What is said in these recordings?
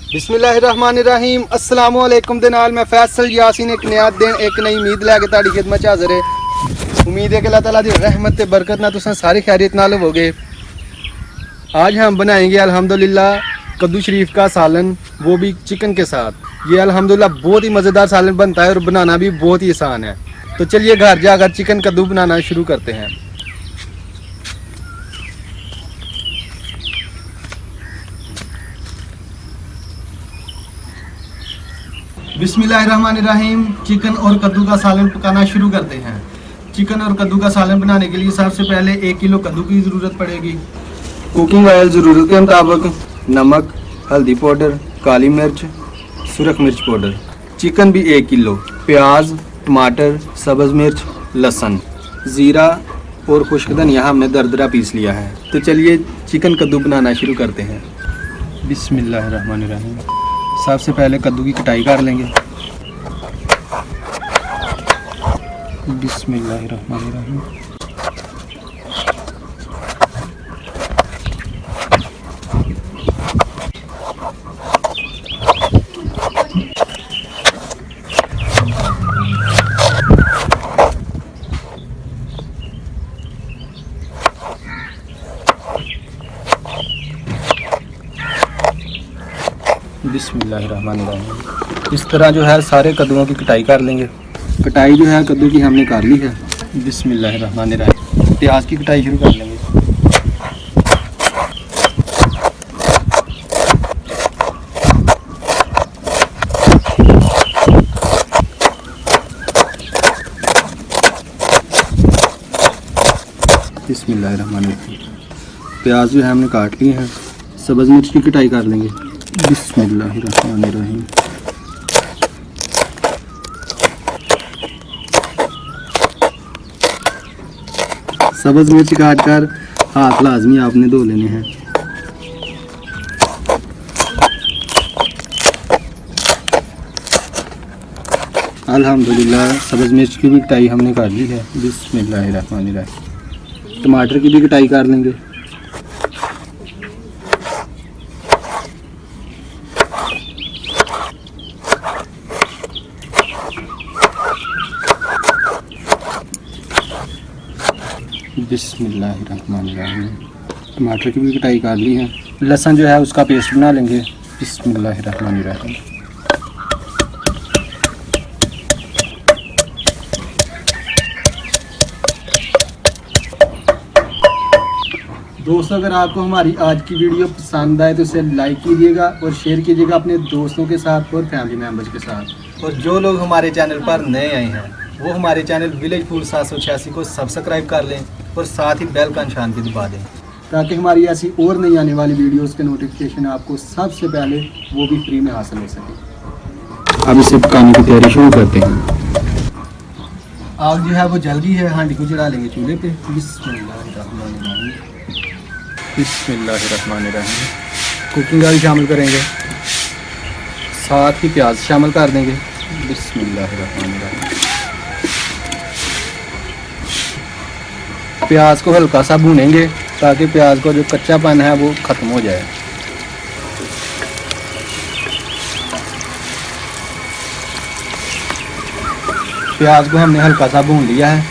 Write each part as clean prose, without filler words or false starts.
बिस्मिल्लाहिर्रहमानिर्रहीम अस्सलाम वालेकुम दे नाल मैं फैसल यासीन एक नया दिन एक नई उम्मीद लैके तुहाडी खिदमत च हाज़र है। उम्मीद है कि अल्लाह ताला दी रहमत ते बरकत ना तुसां सारी खैरियत नाल होवोगे। आज हम बनाएंगे अल्हम्दुलिल्लाह कद्दू शरीफ का सालन, वो भी चिकन के साथ। ये अल्हम्दुलिल्लाह बहुत ही मज़ेदार सालन बनता है और बनाना भी बहुत ही आसान है। तो चलिए घर जाकर चिकन कद्दू बनाना शुरू करते हैं। बिस्मिल्लाहिर्रहमानिर्रहीम चिकन और कद्दू का सालन पकाना शुरू करते हैं। चिकन और कद्दू का सालन बनाने के लिए सबसे पहले 1 किलो कद्दू की ज़रूरत पड़ेगी। कुकिंग ऑयल ज़रूरत के मुताबिक, नमक, हल्दी पाउडर, काली मिर्च, सुरख मिर्च पाउडर। चिकन भी 1 किलो, प्याज, टमाटर, सब्ज़ मिर्च, लहसुन, ज़ीरा और खुश्क धनिया हमने दरदरा पीस लिया है। तो चलिए चिकन कद्दू बनाना शुरू करते हैं। बिस्मिल्लाहिर्रहमानिर्रहीम। सबसे पहले कद्दू की कटाई कर लेंगे। बिस्मिल्लाहिर्रहमानिर्रहीम। बिस्मिल्लाहिर्रहमानिर्रहीम। इस तरह जो है सारे कद्दुओं की कटाई कर लेंगे। कटाई जो है कद्दू की हमने कर ली है। बिस्मिल्लाहिर्रहमानिर्रहीम। प्याज की कटाई शुरू कर लेंगे। बिस्मिल्लाहिर्रहमानिर्रहीम। प्याज जो है हमने काट लिए हैं। सब्ज़ मिर्च की कटाई कर लेंगे। बिस्मिल्लाहिर्रहमानिर्रहीम। सब्ज़ मिर्च काट कर हाथ लाजमी आपने धो लेने हैं। अल्हम्दुलिल्लाह सब्ज़ मिर्च की भी कटाई हमने कर ली है। बिस्मिल्लाहिर्रहमानिर्रहीम। टमाटर की भी कटाई कर लेंगे। बिस्मिल्लाहिर्रहमानिर्रहीम। टमाटर की भी कटाई कर ली है। लहसुन जो है उसका पेस्ट बना लेंगे। बिस्मिल्लाहिर्रहमानिर्रहीम। दोस्तों, अगर आपको हमारी आज की वीडियो पसंद आए तो इसे लाइक कीजिएगा और शेयर कीजिएगा अपने दोस्तों के साथ और फैमिली मेम्बर्स के साथ। और जो लोग हमारे चैनल पर नए आए हैं वो हमारे चैनल विलेज फूड 786 को सब्सक्राइब कर लें और साथ ही बेल का निशान भी दबा दें ताकि हमारी ऐसी और नई आने वाली वीडियोस के नोटिफिकेशन आपको सबसे पहले वो भी फ्री में हासिल हो सके। अब इसे पकाने की तैयारी शुरू करते हैं। आग जो है वो जल गई है। हांडी को चढ़ा लेंगे चूल्हे पे। बिस्मिल्लाहिर्रहमानिर्रहीम। बिस्मिल्लाहिर्रहमानिर्रहीम। कुकिंग ऑयल शामिल करेंगे, साथ ही प्याज शामिल कर देंगे। बिस्मिल्लाहिर्रहमानिर्रहीम। प्याज को हल्का सा भूनेंगे ताकि प्याज का जो कच्चापन है वो ख़त्म हो जाए। प्याज को हमने हल्का सा भून लिया है।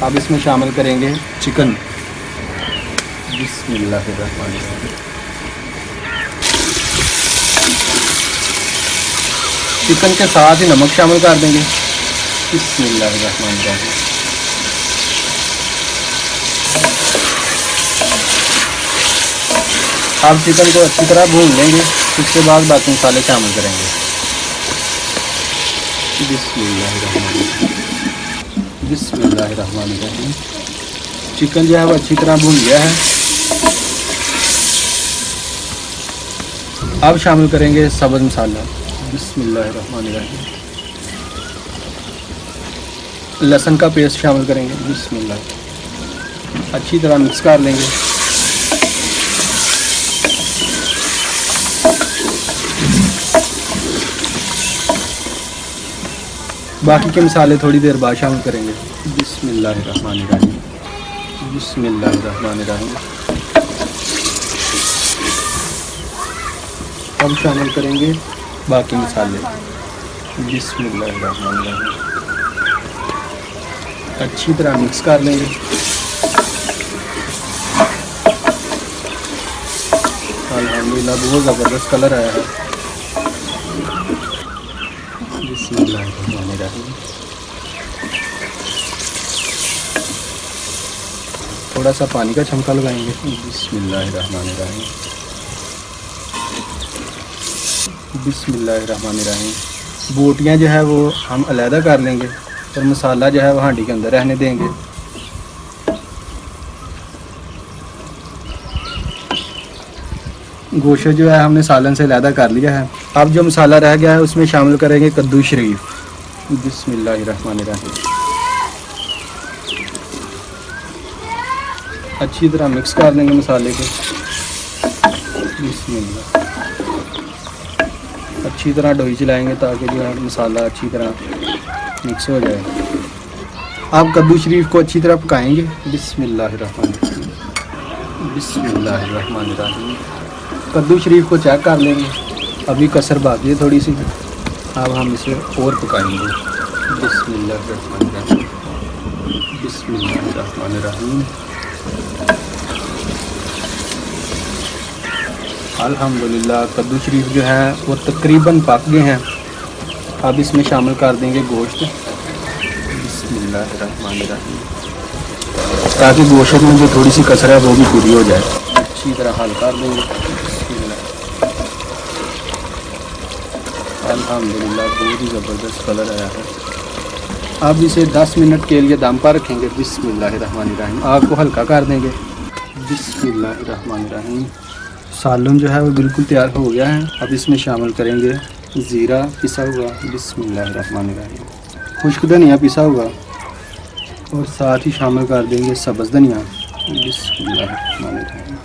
अब इसमें शामिल करेंगे चिकन। बिस्मिल्लाहिर्रहमानिर्रहीम। चिकन के साथ ही नमक शामिल कर देंगे। बिस्मिल्लाहिर्रहमानिर्रहीम। अब चिकन को अच्छी तरह भून लेंगे। उसके बाद बाकी मसाले शामिल करेंगे। बिस्मिल्लाहिर्रहमानिर्रहीम। बिस्मिल्लाहिर्रहमानिर्रहीम। चिकन जो है वो अच्छी तरह भून गया है। अब शामिल करेंगे सब्ज़ मसाला। बिस्मिल्लाहिर्रहमानिर्रहीम। लहसुन का पेस्ट शामिल करेंगे। बिस्मिल्लाह। अच्छी तरह मिक्स कर लेंगे। बाकी के मसाले थोड़ी देर बाद शामिल करेंगे। बिस्मिल्लाहिर्रहमानिर्रहीम। बिस्मिल्लाहिर्रहमानिर्रहीम। अब शामिल करेंगे बाकी मसाले। बिस्मिल्लाहिर्रहमानिर्रहीम। अच्छी तरह मिक्स कर लेंगे। अल्हम्दुलिल्लाह बहुत ज़बरदस्त कलर आया है। बिस्मिल्लाहिर्रहमानिर्रहीम। थोड़ा सा पानी का छमका लगाएंगे। बिस्मिल्लाहिर्रहमानिर्रहीम। बिस्मिल्लाहिर्रहमानिर्रहीम। बोटियाँ जो है वो हम अलहदा कर लेंगे और मसाला जो है वो हांडी के अंदर रहने देंगे। गोश्त जो है हमने सालन से अलहदा कर लिया है। अब जो मसाला रह गया है उसमें शामिल करेंगे कद्दू शरीफ। बिस्मिल्लाहिर्रहमानिर्रहीम। अच्छी तरह मिक्स कर लेंगे मसाले को। बिस्मिल्लाह। अच्छी तरह डोई चलाएंगे ताकि जो है मसाला अच्छी तरह मिक्स हो जाए। अब कद्दू शरीफ को अच्छी तरह पकाएंगे। बिस्मिल्लाहिर्रहमानिर्रहीम। बिस्मिल्लाहिर्रहमानिर्रहीम। कद्दू शरीफ को चेक कर लेंगे, अभी कसर बाकी है थोड़ी सी। अब हम इसे और पकाएंगे। बिस्मिल्लाहिर्रहमानिर्रहीम। बिस्मिल्लाहिर्रहमानिर्रहीम। अल्हम्दुलिल्लाह कद्दू शरीफ जो है वो तकरीबन पक गए हैं। अब इसमें शामिल कर देंगे गोश्त। बिस्मिल्लाहिर्रहमानिर्रहीम। ताकि गोश्त में जो थोड़ी सी कसर है वो भी पूरी हो जाए। अच्छी तरह हल कर देंगे। अल्हम्दुलिल्लाह बहुत ही ज़बरदस्त कलर आया है। अब इसे 10 मिनट के लिए दम पर रखेंगे। बिस्मिल्लाहिर्रहमानिर्रहीम। आग को हल्का कर देंगे। बिस्मिल्लाहिर्रहमानिर्रहीम। सालन जो है वो बिल्कुल तैयार हो गया है। अब इसमें शामिल करेंगे ज़ीरा पिसा हुआ। बिस्मिल्लाहिर्रहमानिर्रहीम। खुश्क धनिया पिसा हुआ और साथ ही शामिल कर देंगे सब्ज़ धनिया। बिस्मिल्लाहिर्रहमानिर्रहीम।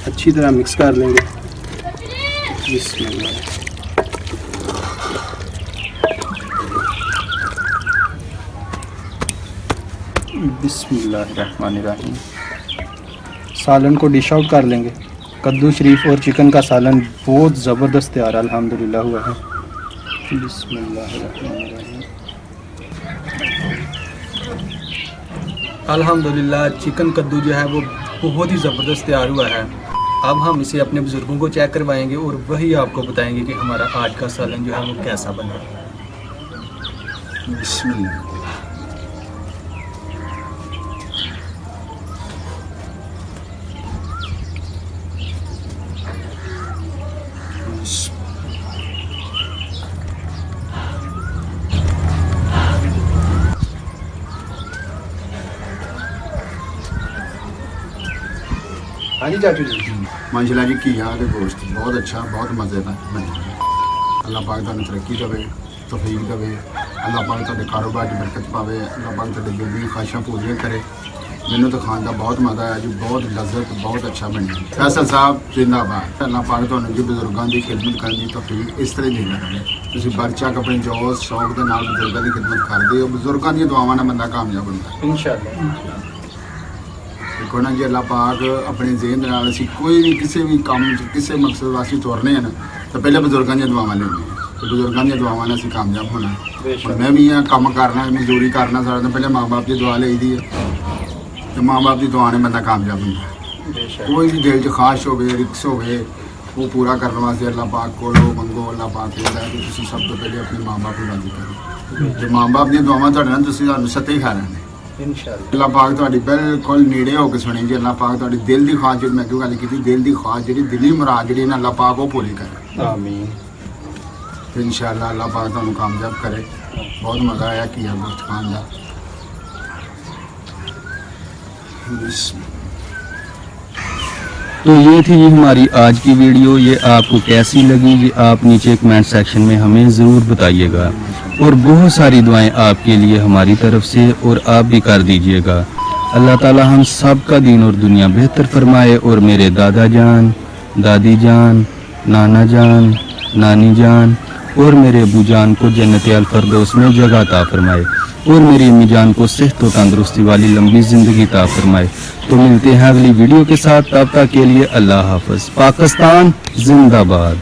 अच्छी तरह मिक्स कर लेंगे। बिस्मिल्लाह। बिस्मिल्लाहिर्रहमानिर्रहीम। सालन को डिश आउट कर लेंगे। कद्दू शरीफ और चिकन का सालन बहुत ज़बरदस्त तैयार अल्हम्दुलिल्लाह हुआ है। बिस्मिल्लाहिर्रहमानिर्रहीम। अल्हम्दुलिल्लाह चिकन कद्दू जो है वो बहुत ही ज़बरदस्त तैयार हुआ है। अब हम इसे अपने बुज़ुर्गों को चेक करवाएंगे और वही आपको बताएंगे कि हमारा आज का सालन जो है वो कैसा बना। बिस्मिल्लाह। हाँ जी चाचू जी। माशाल्लाह जी घिया ते गोश्त बहुत अच्छा बहुत मज़े का बने। अल्लाह पाक तुहानूं तरक्की देवे, तौफीक देवे। अल्लाह पाक तुहाडे कारोबार च बरकत पावे। अल्लाह पाक तुहाडे दिल दी ख्वाहिशां पूरियां करे। मैनूं तो खाण दा बहुत मज़ा आया जी, बहुत लज़्ज़त बहुत अच्छा बनिया। फैसल साहब जिंदाबाद। अल्लाह पाक तुहानूं जी बुजुर्गां दी खिदमत करन दी तौफीक इस तरह देना रहे। तुसीं बरचक अपने जोश शौक दे नाल बुजुर्गां दी खिदमत करदे हो। बुजुर्गां दी दुआवां नाल बंदा कामयाब हुंदा है इंशाअल्लाह। देखो ना जी अल्लाह पाक अपने ज़हन दे नाल असीं कोई भी किसी भी काम किसी मकसद वास्ते तुरने हैं ना तो पहले बुजुर्गां दी दुआवां लेनी है। तो बुजुर्गां दी दुआवां नाल असीं कामयाब होना। हुण मैं भी काम करना मजदूरी करना सारा दिन पहले माँ बाप की दुआ लेई दी है तो माँ बाप की दुआ ने बंदा कामयाब होंदा। कोई भी दिल च ख्वाहिश होवे रिक्स होवे वो पूरा करने वास्ते अल्लाह पाक को मंगो। अल्लाह पाक कहता है कि तुसीं सब तो पहले अपने माँ बाप को राज़ी करो। जो माँ बाप दी दुआवां तुहाडे नाल तुसीं तुहानूं सत्ते खा रहे हैं इंशाअल्लाह। अल्लाह पाक तुहाडी बिल्कुल नेड़े होकर सुने जी। अल्लाह पाक तुहाडी दिल की ख्वाहिश जी मैं क्यों गल की दिल की ख्वाहिश जी दिली मुराद जी अल्लाह पाक वो पूरी करे। आमीन। तो इंशाअल्लाह अल्लाह पाक तुहानूं कामयाब करे। बहुत मज़ा आया कि गोश्त खान का। तो ये थी जी हमारी आज की वीडियो। ये आपको कैसी लगी ये आप नीचे कमेंट सेक्शन में हमें ज़रूर बताइएगा। और बहुत सारी दुआएं आपके लिए हमारी तरफ से और आप भी कर दीजिएगा। अल्लाह ताला हम सब का दीन और दुनिया बेहतर फरमाए और मेरे दादा जान, दादी जान, नाना जान, नानी जान और मेरे अबू जान को जन्नत अल फरदौस में जगह अता फरमाए। और मेरी अम्मी जान को सेहत और तंदुरुस्ती वाली लंबी ज़िंदगी अता फरमाए। तो मिलते हैं अगली वीडियो के साथ, तब तक के लिए अल्लाह हाफ़िज़। पाकिस्तान जिंदाबाद।